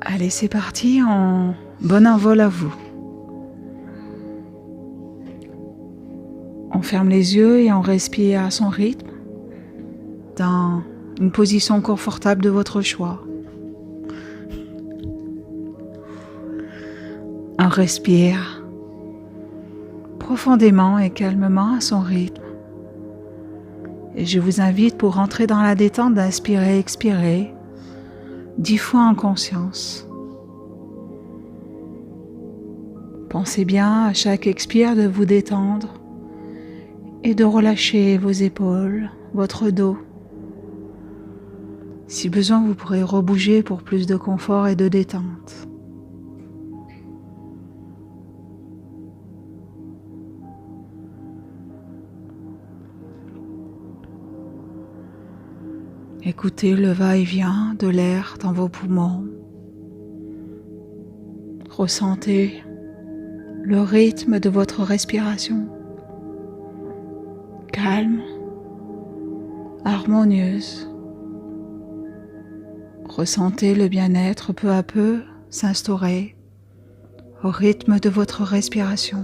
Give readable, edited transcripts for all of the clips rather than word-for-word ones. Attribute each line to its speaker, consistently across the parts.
Speaker 1: Allez, c'est parti, bon envol à vous. On ferme les yeux et on respire à son rythme, dans une position confortable de votre choix. On respire profondément et calmement à son rythme. Et je vous invite pour rentrer dans la détente d'inspirer et expirer 10 fois en conscience. Pensez bien à chaque expire de vous détendre et de relâcher vos épaules, votre dos. Si besoin, vous pourrez rebouger pour plus de confort et de détente. Écoutez le va-et-vient de l'air dans vos poumons. Ressentez le rythme de votre respiration, calme, harmonieuse. Ressentez le bien-être peu à peu s'instaurer au rythme de votre respiration.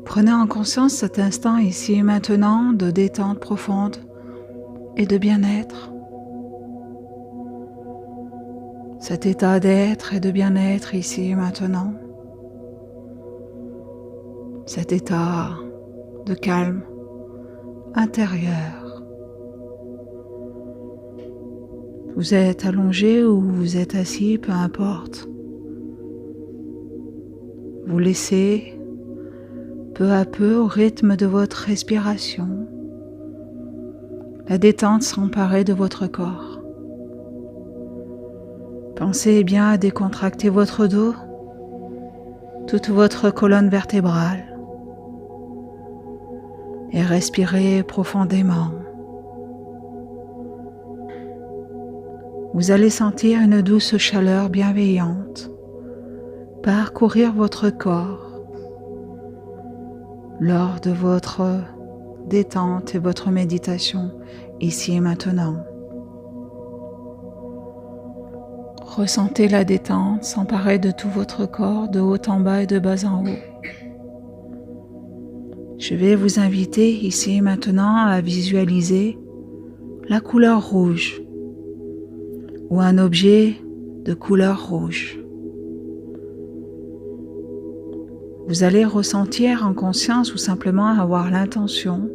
Speaker 1: Prenez en conscience cet instant ici et maintenant de détente profonde et de bien-être. Cet état d'être et de bien-être ici et maintenant. Cet état de calme intérieur. Vous êtes allongé ou vous êtes assis, peu importe. Vous laissez peu à peu au rythme de votre respiration la détente s'emparer de votre corps. Pensez bien à décontracter votre dos, toute votre colonne vertébrale et respirez profondément. Vous allez sentir une douce chaleur bienveillante parcourir votre corps lors de votre détente et votre méditation ici et maintenant. Ressentez la détente s'emparer de tout votre corps, de haut en bas et de bas en haut. Je vais vous inviter ici et maintenant à visualiser la couleur rouge ou un objet de couleur rouge. Vous allez ressentir en conscience ou simplement avoir l'intention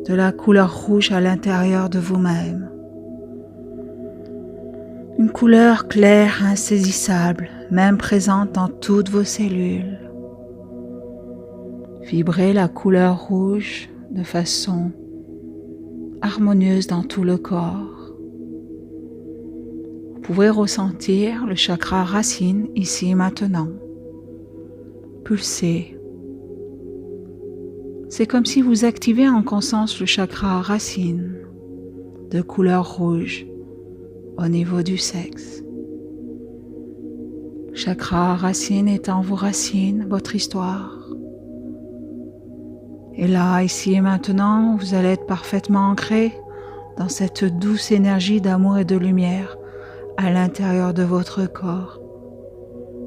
Speaker 1: de la couleur rouge à l'intérieur de vous-même. Une couleur claire, insaisissable, même présente dans toutes vos cellules. Vibrez la couleur rouge de façon harmonieuse dans tout le corps. Vous pouvez ressentir le chakra racine ici et maintenant. Pulser. C'est comme si vous activez en conscience le chakra racine de couleur rouge au niveau du sexe. Chakra racine étant vos racines, votre histoire. Et là, ici et maintenant, vous allez être parfaitement ancré dans cette douce énergie d'amour et de lumière à l'intérieur de votre corps.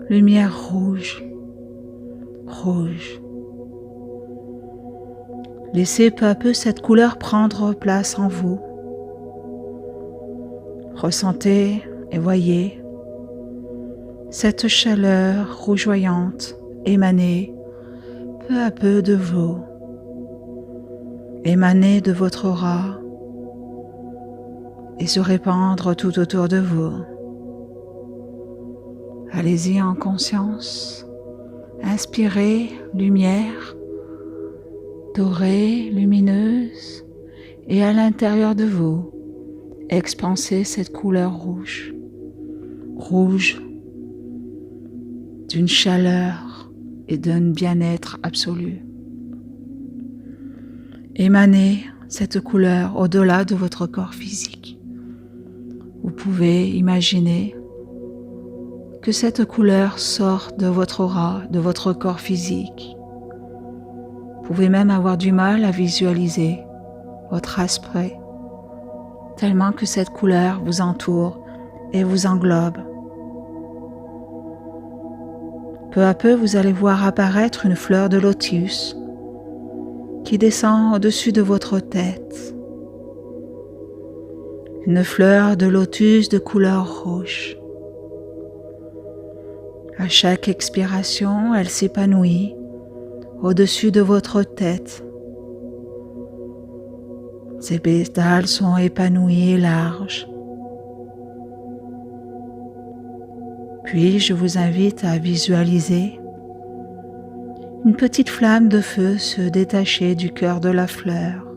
Speaker 1: Lumière rouge. Rouge. Laissez peu à peu cette couleur prendre place en vous. Ressentez et voyez cette chaleur rougeoyante émaner peu à peu de vous, émaner de votre aura et se répandre tout autour de vous. Allez-y en conscience. Inspirez lumière dorée, lumineuse, et à l'intérieur de vous, expansez cette couleur rouge. Rouge d'une chaleur et d'un bien-être absolu. Émanez cette couleur au-delà de votre corps physique. Vous pouvez imaginer que cette couleur sort de votre aura, de votre corps physique. Vous pouvez même avoir du mal à visualiser votre aspect, tellement que cette couleur vous entoure et vous englobe. Peu à peu, vous allez voir apparaître une fleur de lotus qui descend au-dessus de votre tête. Une fleur de lotus de couleur rouge. À chaque expiration, elle s'épanouit au-dessus de votre tête. Ses pétales sont épanouis et larges. Puis, je vous invite à visualiser une petite flamme de feu se détacher du cœur de la fleur,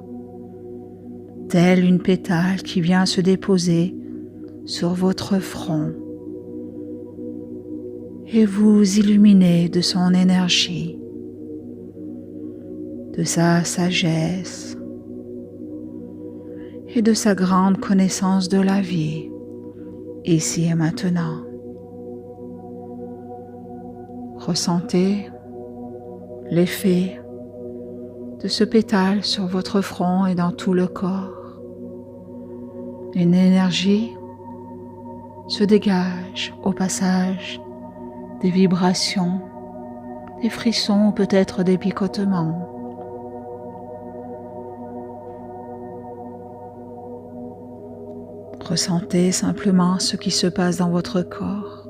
Speaker 1: telle une pétale qui vient se déposer sur votre front et vous illuminer de son énergie, de sa sagesse et de sa grande connaissance de la vie, ici et maintenant. Ressentez l'effet de ce pétale sur votre front et dans tout le corps. Une énergie se dégage au passage des vibrations, des frissons ou peut-être des picotements. Ressentez simplement ce qui se passe dans votre corps.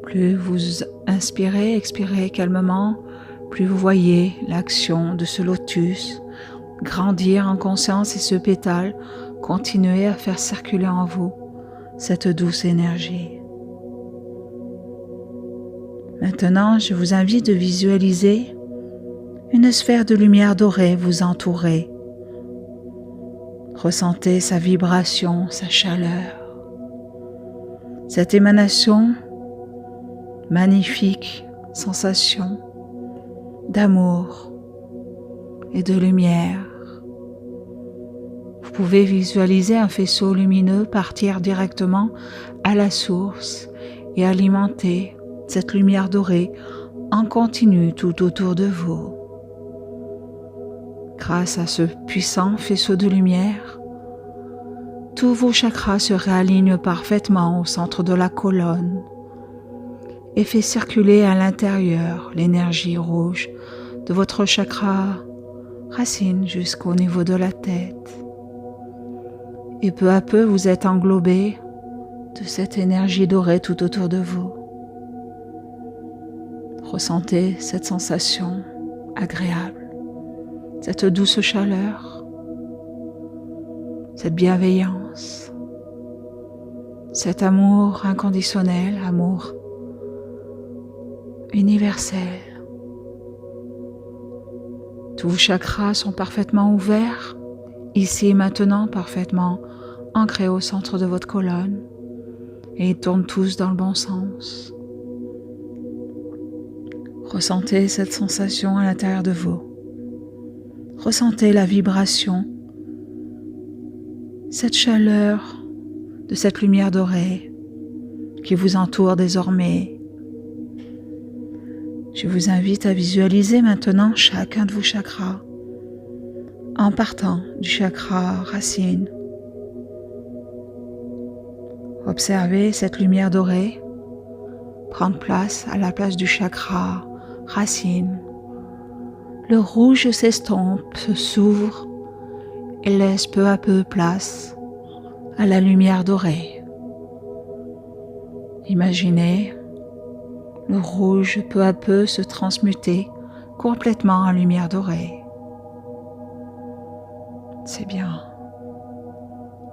Speaker 1: Plus vous inspirez, expirez calmement, plus vous voyez l'action de ce lotus grandir en conscience et ce pétale continuer à faire circuler en vous cette douce énergie. Maintenant, je vous invite de visualiser une sphère de lumière dorée vous entourer. Ressentez sa vibration, sa chaleur. Cette émanation, magnifique sensation d'amour et de lumière. Vous pouvez visualiser un faisceau lumineux partir directement à la source et alimenter cette lumière dorée en continu tout autour de vous. Grâce à ce puissant faisceau de lumière, tous vos chakras se réalignent parfaitement au centre de la colonne et fait circuler à l'intérieur l'énergie rouge de votre chakra racine jusqu'au niveau de la tête. Et peu à peu, vous êtes englobé de cette énergie dorée tout autour de vous. Ressentez cette sensation agréable, cette douce chaleur, cette bienveillance, cet amour inconditionnel, amour universel. Tous vos chakras sont parfaitement ouverts, ici et maintenant, parfaitement ancrés au centre de votre colonne, et ils tournent tous dans le bon sens. Ressentez cette sensation à l'intérieur de vous. Ressentez la vibration, cette chaleur de cette lumière dorée qui vous entoure désormais. Je vous invite à visualiser maintenant chacun de vos chakras en partant du chakra racine. Observez cette lumière dorée prendre place à la place du chakra racine. Le rouge s'estompe, s'ouvre et laisse peu à peu place à la lumière dorée. Imaginez le rouge peu à peu se transmuter complètement en lumière dorée. C'est bien.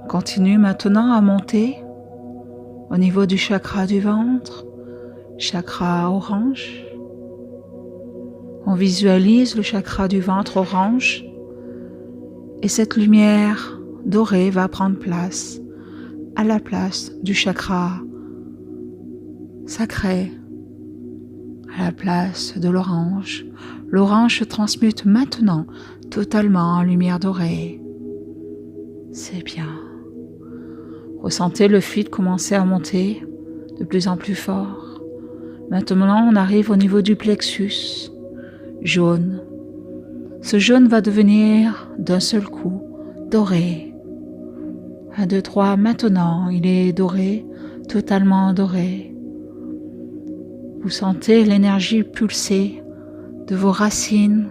Speaker 1: Continue maintenant à monter au niveau du chakra du ventre, chakra orange. On visualise le chakra du ventre orange et cette lumière dorée va prendre place à la place du chakra sacré, à la place de l'orange. L'orange se transmute maintenant totalement en lumière dorée. C'est bien. Ressentez le fluide commencer à monter de plus en plus fort. Maintenant, on arrive au niveau du plexus jaune. Ce jaune va devenir d'un seul coup doré, 1, 2, 3, maintenant, il est doré, totalement doré. Vous sentez l'énergie pulser de vos racines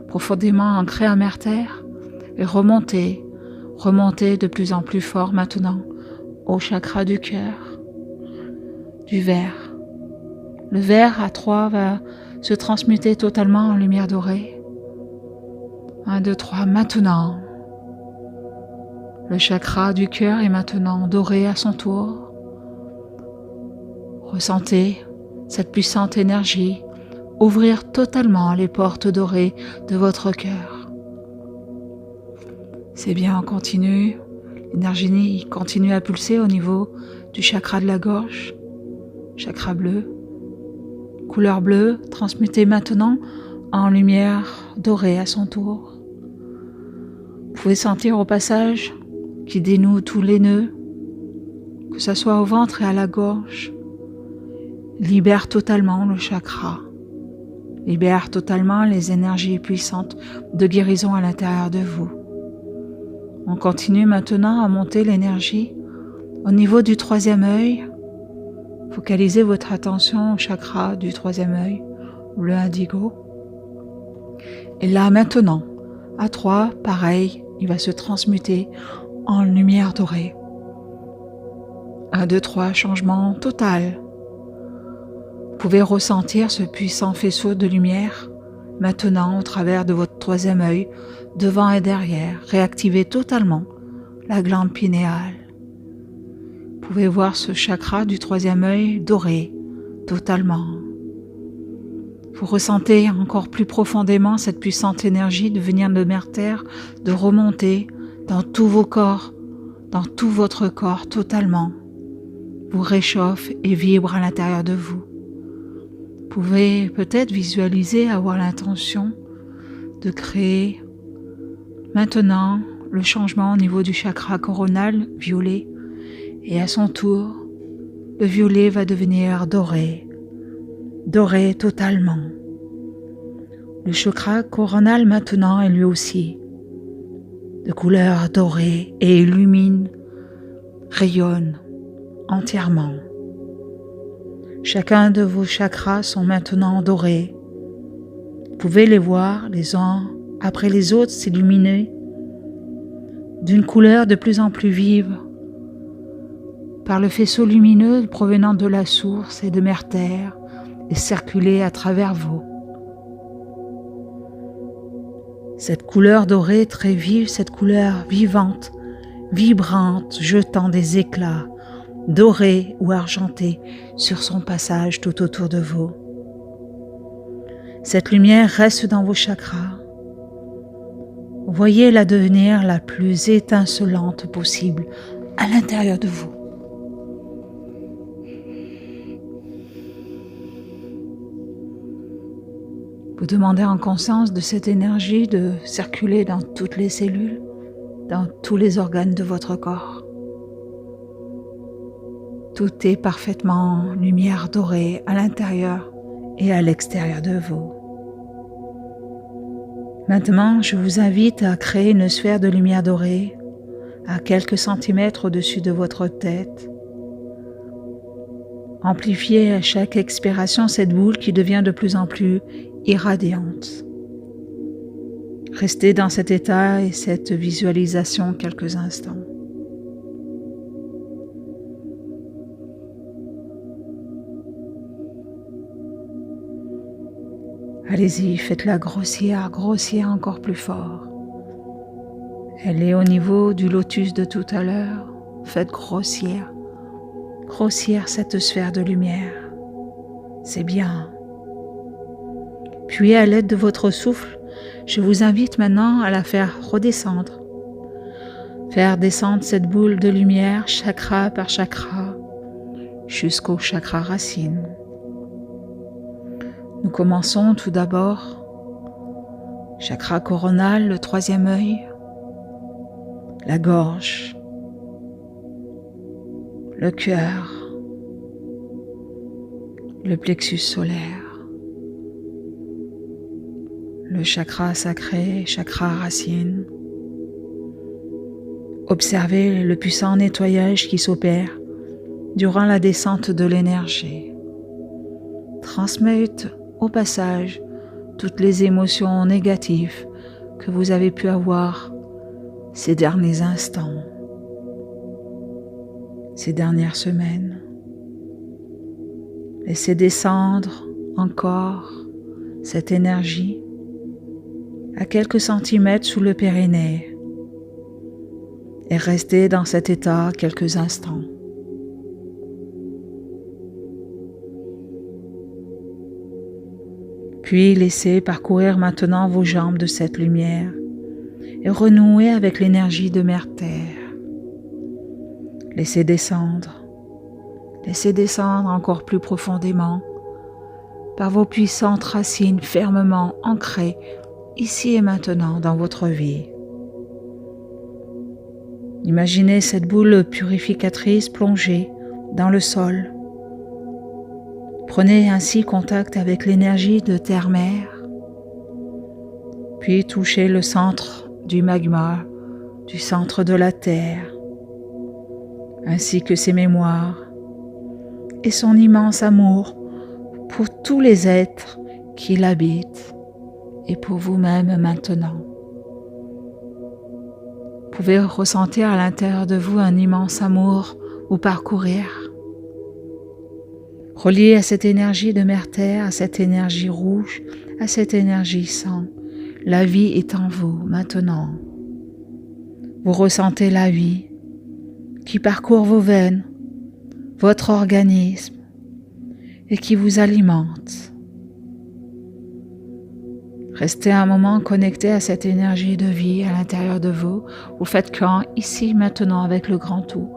Speaker 1: profondément ancrées en mère terre et remonter de plus en plus fort maintenant au chakra du cœur, du vert. Le vert à 3 va se transmuter totalement en lumière dorée. 1, 2, 3, maintenant. Le chakra du cœur est maintenant doré à son tour. Ressentez cette puissante énergie ouvrir totalement les portes dorées de votre cœur. C'est bien, on continue. L'énergie continue à pulser au niveau du chakra de la gorge, chakra bleu. Couleur bleue, transmutée maintenant en lumière dorée à son tour. Vous pouvez sentir au passage qui dénoue tous les nœuds, que ce soit au ventre et à la gorge. Libère totalement le chakra. Libère totalement les énergies puissantes de guérison à l'intérieur de vous. On continue maintenant à monter l'énergie au niveau du 3e œil. Focalisez votre attention au chakra du 3e œil, le indigo. Et là maintenant, à 3, pareil, il va se transmuter en lumière dorée. 1, 2, 3, changement total. Vous pouvez ressentir ce puissant faisceau de lumière maintenant au travers de votre 3e œil, devant et derrière, réactiver totalement la glande pinéale. Vous pouvez voir ce chakra du 3e œil doré totalement. Vous ressentez encore plus profondément cette puissante énergie de venir de mère terre, de remonter dans tous vos corps, dans tout votre corps totalement. Vous réchauffe et vibre à l'intérieur de vous. Vous pouvez peut-être visualiser, avoir l'intention de créer maintenant le changement au niveau du chakra coronal violet et à son tour, le violet va devenir doré, doré totalement. Le chakra coronal maintenant est lui aussi de couleur dorée et illumine, rayonne entièrement. Chacun de vos chakras sont maintenant dorés. Vous pouvez les voir les uns après les autres s'illuminer d'une couleur de plus en plus vive par le faisceau lumineux provenant de la source et de mère terre et circuler à travers vous. Cette couleur dorée très vive, cette couleur vivante, vibrante, jetant des éclats, dorés ou argentés sur son passage tout autour de vous. Cette lumière reste dans vos chakras. Voyez-la devenir la plus étincelante possible à l'intérieur de vous. Vous demandez en conscience de cette énergie de circuler dans toutes les cellules, dans tous les organes de votre corps. Tout est parfaitement lumière dorée à l'intérieur et à l'extérieur de vous. Maintenant, je vous invite à créer une sphère de lumière dorée à quelques centimètres au-dessus de votre tête. Amplifiez à chaque expiration cette boule qui devient de plus en plus irradiante. Restez dans cet état et cette visualisation quelques instants. Allez-y, faites-la grossir, grossir encore plus fort. Elle est au niveau du lotus de tout à l'heure. Faites grossir cette sphère de lumière. C'est bien. Puis à l'aide de votre souffle, je vous invite maintenant à la faire redescendre. Faire descendre cette boule de lumière chakra par chakra jusqu'au chakra racine. Nous commençons tout d'abord, chakra coronal, le 3e œil, la gorge, le cœur, le plexus solaire, le chakra sacré, chakra racine, Observez le puissant nettoyage qui s'opère durant la descente de l'énergie. Transmettez au passage toutes les émotions négatives que vous avez pu avoir ces derniers instants, ces dernières semaines. Laissez descendre encore cette énergie à quelques centimètres sous le périnée et restez dans cet état quelques instants. Puis laissez parcourir maintenant vos jambes de cette lumière et renouer avec l'énergie de Mère-Terre. Laissez descendre encore plus profondément par vos puissantes racines fermement ancrées ici et maintenant dans votre vie. Imaginez cette boule purificatrice plongée dans le sol. Prenez ainsi contact avec l'énergie de Terre-Mère, puis touchez le centre du magma, du centre de la Terre, ainsi que ses mémoires et son immense amour pour tous les êtres qui l'habitent et pour vous-même maintenant. Vous pouvez ressentir à l'intérieur de vous un immense amour vous parcourir. Relié à cette énergie de Mère-Terre, à cette énergie rouge, à cette énergie sang, la vie est en vous maintenant. Vous ressentez la vie qui parcourt vos veines, votre organisme et qui vous alimente. Restez un moment connecté à cette énergie de vie à l'intérieur de vous. Vous faites qu'un ici maintenant avec le grand tout,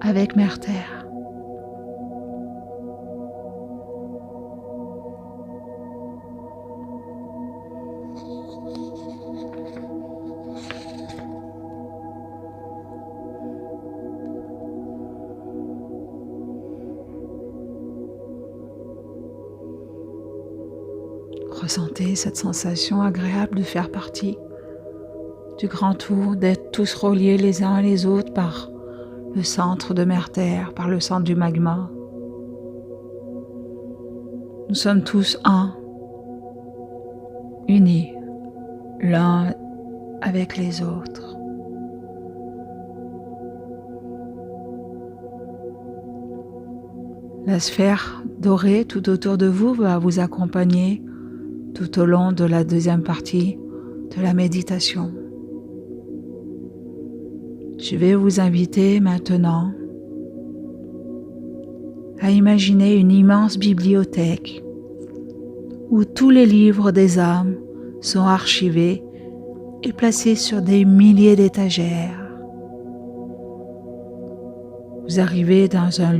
Speaker 1: avec Mère-Terre. Ressentez cette sensation agréable de faire partie du grand tout, d'être tous reliés les uns les autres par le centre de Mère-Terre, par le centre du magma. Nous sommes tous un, unis l'un avec les autres. La sphère dorée tout autour de vous va vous accompagner tout au long de la deuxième partie de la méditation. Je vais vous inviter maintenant à imaginer une immense bibliothèque où tous les livres des âmes sont archivés et placés sur des milliers d'étagères. Vous arrivez dans un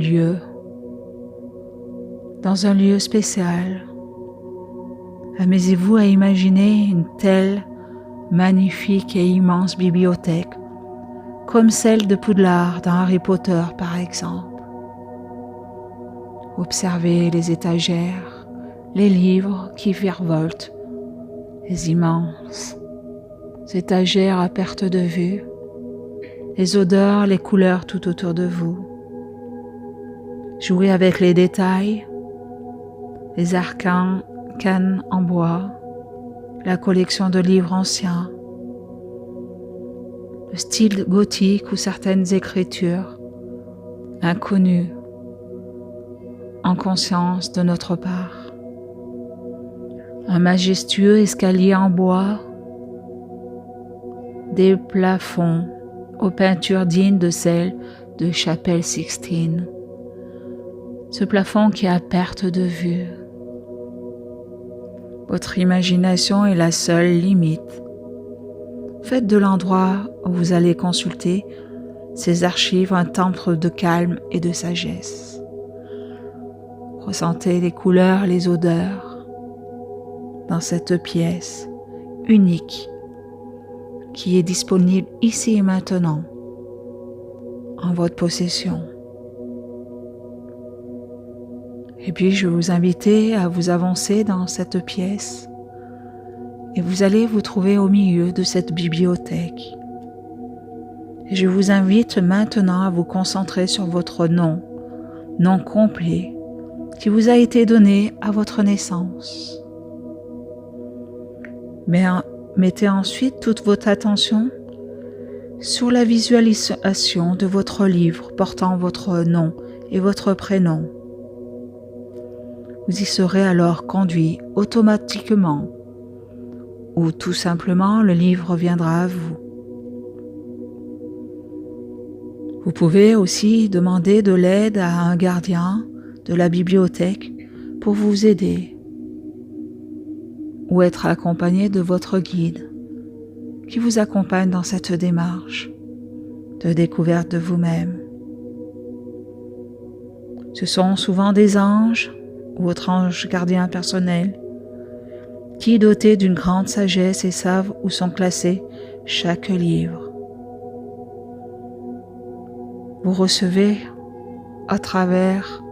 Speaker 1: lieu spécial. Amusez-vous à imaginer une telle magnifique et immense bibliothèque, comme celle de Poudlard dans Harry Potter par exemple. Observez les étagères, les livres qui virevoltent, les immenses étagères à perte de vue, les odeurs, les couleurs tout autour de vous. Jouez avec les détails, les arcanes en bois, la collection de livres anciens, le style gothique ou certaines écritures inconnues en conscience de notre part. Un majestueux escalier en bois, des plafonds aux peintures dignes de celles de Chapelle Sixtine. Ce plafond qui est à perte de vue. Votre imagination est la seule limite. Faites de l'endroit où vous allez consulter ces archives un temple de calme et de sagesse. Ressentez les couleurs, les odeurs dans cette pièce unique qui est disponible ici et maintenant en votre possession. Et puis je vais vous inviter à vous avancer dans cette pièce et vous allez vous trouver au milieu de cette bibliothèque. Et je vous invite maintenant à vous concentrer sur votre nom complet, qui vous a été donné à votre naissance. Mettez ensuite toute votre attention sur la visualisation de votre livre portant votre nom et votre prénom. Vous y serez alors conduit automatiquement ou tout simplement le livre viendra à vous. Vous pouvez aussi demander de l'aide à un gardien de la bibliothèque pour vous aider ou être accompagné de votre guide qui vous accompagne dans cette démarche de découverte de vous-même. Ce sont souvent des anges ou votre ange gardien personnel qui, dotés d'une grande sagesse, et savent où sont classés chaque livre. Vous recevez à travers,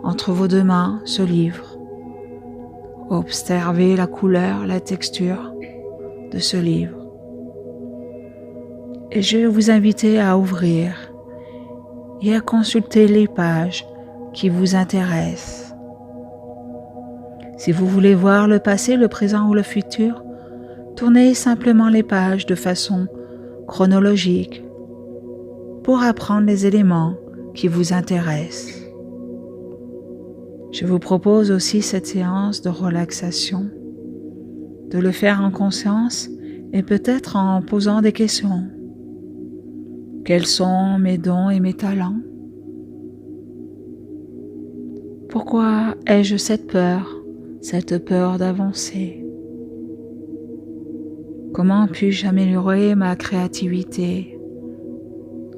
Speaker 1: entre vos deux mains, ce livre. Observez la couleur, la texture de ce livre. Et je vais vous inviter à ouvrir et à consulter les pages qui vous intéressent. Si vous voulez voir le passé, le présent ou le futur, tournez simplement les pages de façon chronologique pour apprendre les éléments qui vous intéressent. Je vous propose aussi cette séance de relaxation, de le faire en conscience et peut-être en posant des questions. Quels sont mes dons et mes talents? Pourquoi ai-je cette peur d'avancer? Comment puis-je améliorer ma créativité?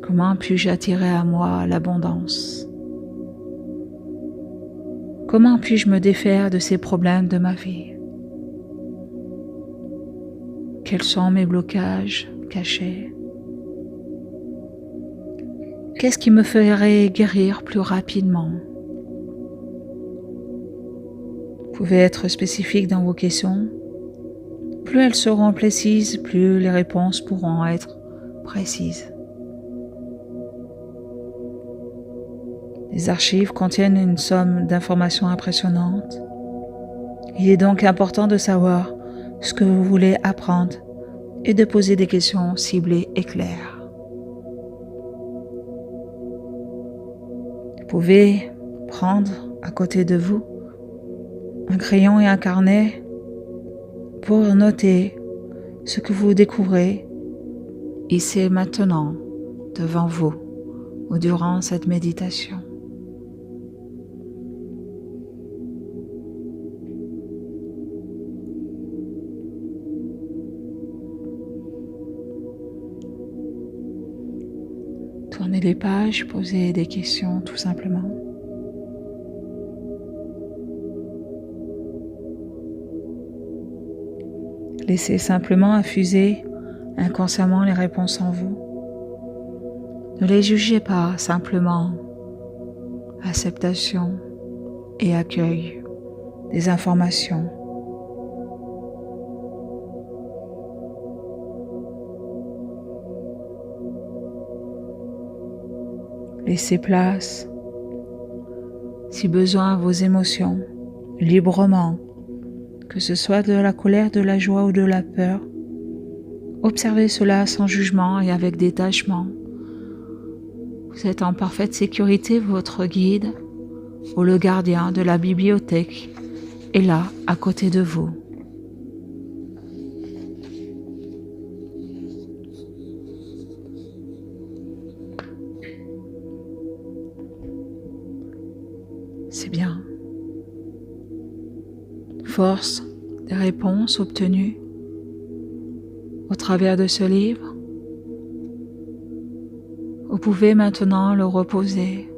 Speaker 1: Comment puis-je attirer à moi l'abondance? Comment puis-je me défaire de ces problèmes de ma vie? Quels sont mes blocages cachés? Qu'est-ce qui me ferait guérir plus rapidement? Vous pouvez être spécifique dans vos questions. Plus elles seront précises, plus les réponses pourront être précises. Les archives contiennent une somme d'informations impressionnantes. Il est donc important de savoir ce que vous voulez apprendre et de poser des questions ciblées et claires. Vous pouvez prendre à côté de vous un crayon et un carnet pour noter ce que vous découvrez ici et maintenant devant vous ou durant cette méditation. Tournez les pages, posez des questions tout simplement. Laissez simplement infuser inconsciemment les réponses en vous. Ne les jugez pas, simplement acceptation et accueil des informations. Laissez place, si besoin, à vos émotions, librement, que ce soit de la colère, de la joie ou de la peur. Observez cela sans jugement et avec détachement. Vous êtes en parfaite sécurité, votre guide ou le gardien de la bibliothèque est là, à côté de vous. C'est bien. Force des réponses obtenues au travers de ce livre. Vous pouvez maintenant le reposer.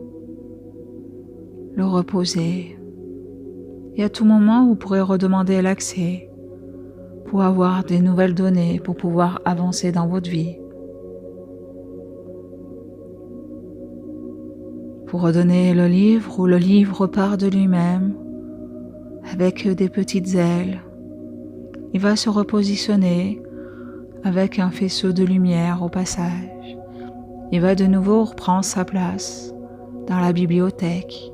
Speaker 1: Et à tout moment, vous pourrez redemander l'accès pour avoir des nouvelles données, pour pouvoir avancer dans votre vie. Vous redonnez le livre ou le livre part de lui-même avec des petites ailes. Il va se repositionner avec un faisceau de lumière au passage et va de nouveau reprendre sa place dans la bibliothèque.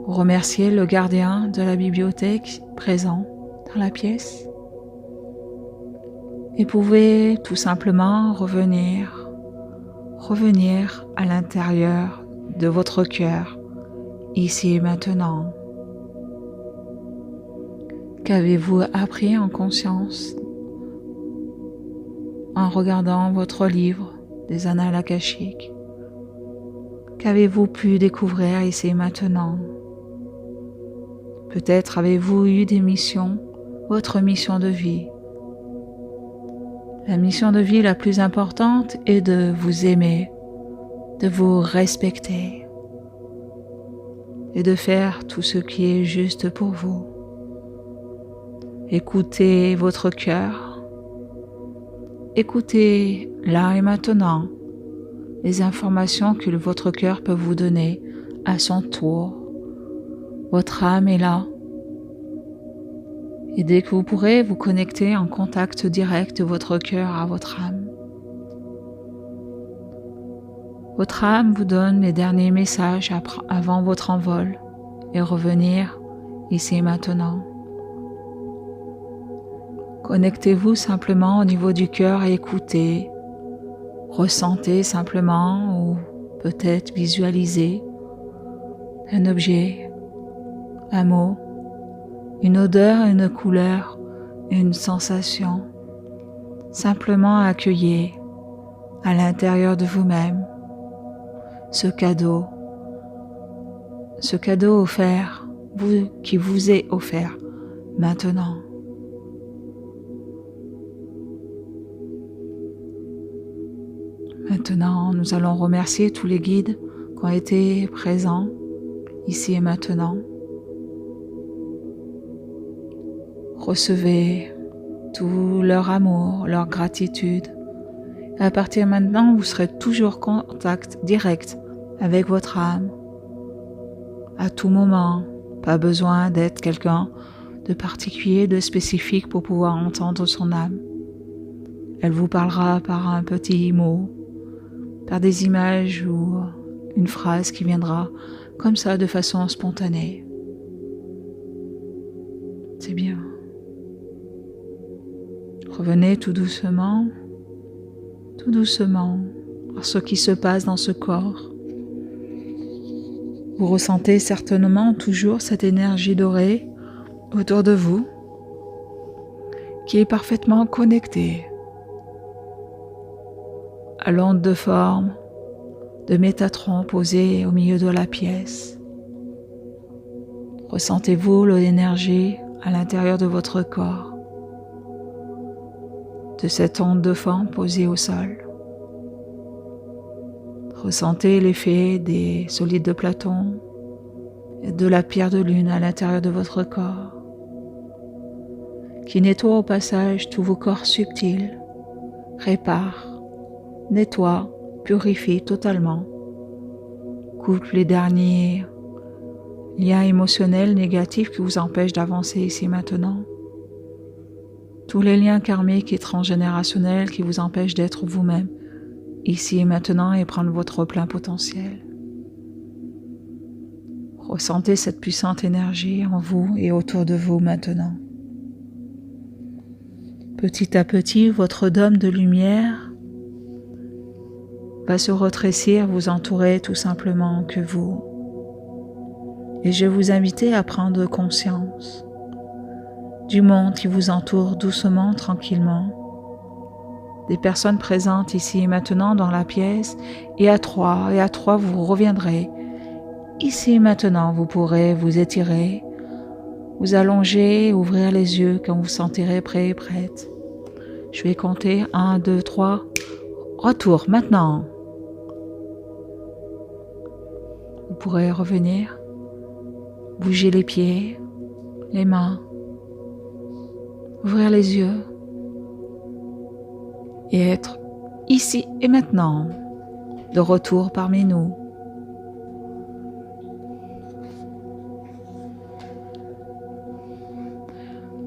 Speaker 1: Remerciez le gardien de la bibliothèque présent dans la pièce et pouvez tout simplement revenir à l'intérieur de votre cœur, ici et maintenant. Qu'avez-vous appris en conscience en regardant votre livre des annales akashiques? Qu'avez-vous pu découvrir ici et maintenant? Peut-être avez-vous eu des missions, votre mission de vie. La mission de vie la plus importante est de vous aimer, de vous respecter et de faire tout ce qui est juste pour vous. Écoutez votre cœur, écoutez là et maintenant les informations que votre cœur peut vous donner à son tour. Votre âme est là. Et dès que vous pourrez vous connecter en contact direct de votre cœur à votre âme. Votre âme vous donne les derniers messages avant votre envol et revenir ici et maintenant. Connectez-vous simplement au niveau du cœur et écoutez. Ressentez simplement ou peut-être visualisez un objet, un mot, une odeur, une couleur, une sensation. Simplement accueillez à l'intérieur de vous-même ce cadeau offert, qui vous est offert maintenant. Maintenant, nous allons remercier tous les guides qui ont été présents ici et maintenant. Recevez tout leur amour, leur gratitude. Et à partir de maintenant, vous serez toujours en contact direct avec votre âme. À tout moment, pas besoin d'être quelqu'un de particulier, de spécifique pour pouvoir entendre son âme. Elle vous parlera par un petit mot, par des images ou une phrase qui viendra comme ça de façon spontanée. C'est bien. Revenez tout doucement à ce qui se passe dans ce corps. Vous ressentez certainement toujours cette énergie dorée autour de vous qui est parfaitement connectée à l'onde de forme de Métatron posée au milieu de la pièce. Ressentez-vous l'énergie à l'intérieur de votre corps, de cette onde de forme posée au sol. Ressentez l'effet des solides de Platon et de la pierre de lune à l'intérieur de votre corps, qui nettoie au passage tous vos corps subtils, répare, nettoie, purifie totalement, coupe les derniers liens émotionnels négatifs qui vous empêchent d'avancer ici maintenant. Tous les liens karmiques et transgénérationnels qui vous empêchent d'être vous-même ici et maintenant et prendre votre plein potentiel. Ressentez cette puissante énergie en vous et autour de vous maintenant. Petit à petit, votre dôme de lumière va se retrécir, vous entourer tout simplement que vous. Et je vais vous inviter à prendre conscience du monde qui vous entoure doucement, tranquillement, des personnes présentes ici et maintenant dans la pièce, et à trois vous reviendrez. Ici et maintenant, vous pourrez vous étirer, vous allonger, ouvrir les yeux quand vous vous sentirez prêt et prête. Je vais compter 1, 2, 3. Retour maintenant. Vous pourrez revenir, bouger les pieds, les mains, ouvrir les yeux et être ici et maintenant, de retour parmi nous.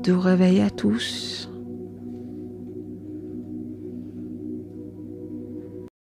Speaker 1: Doux réveil à tous.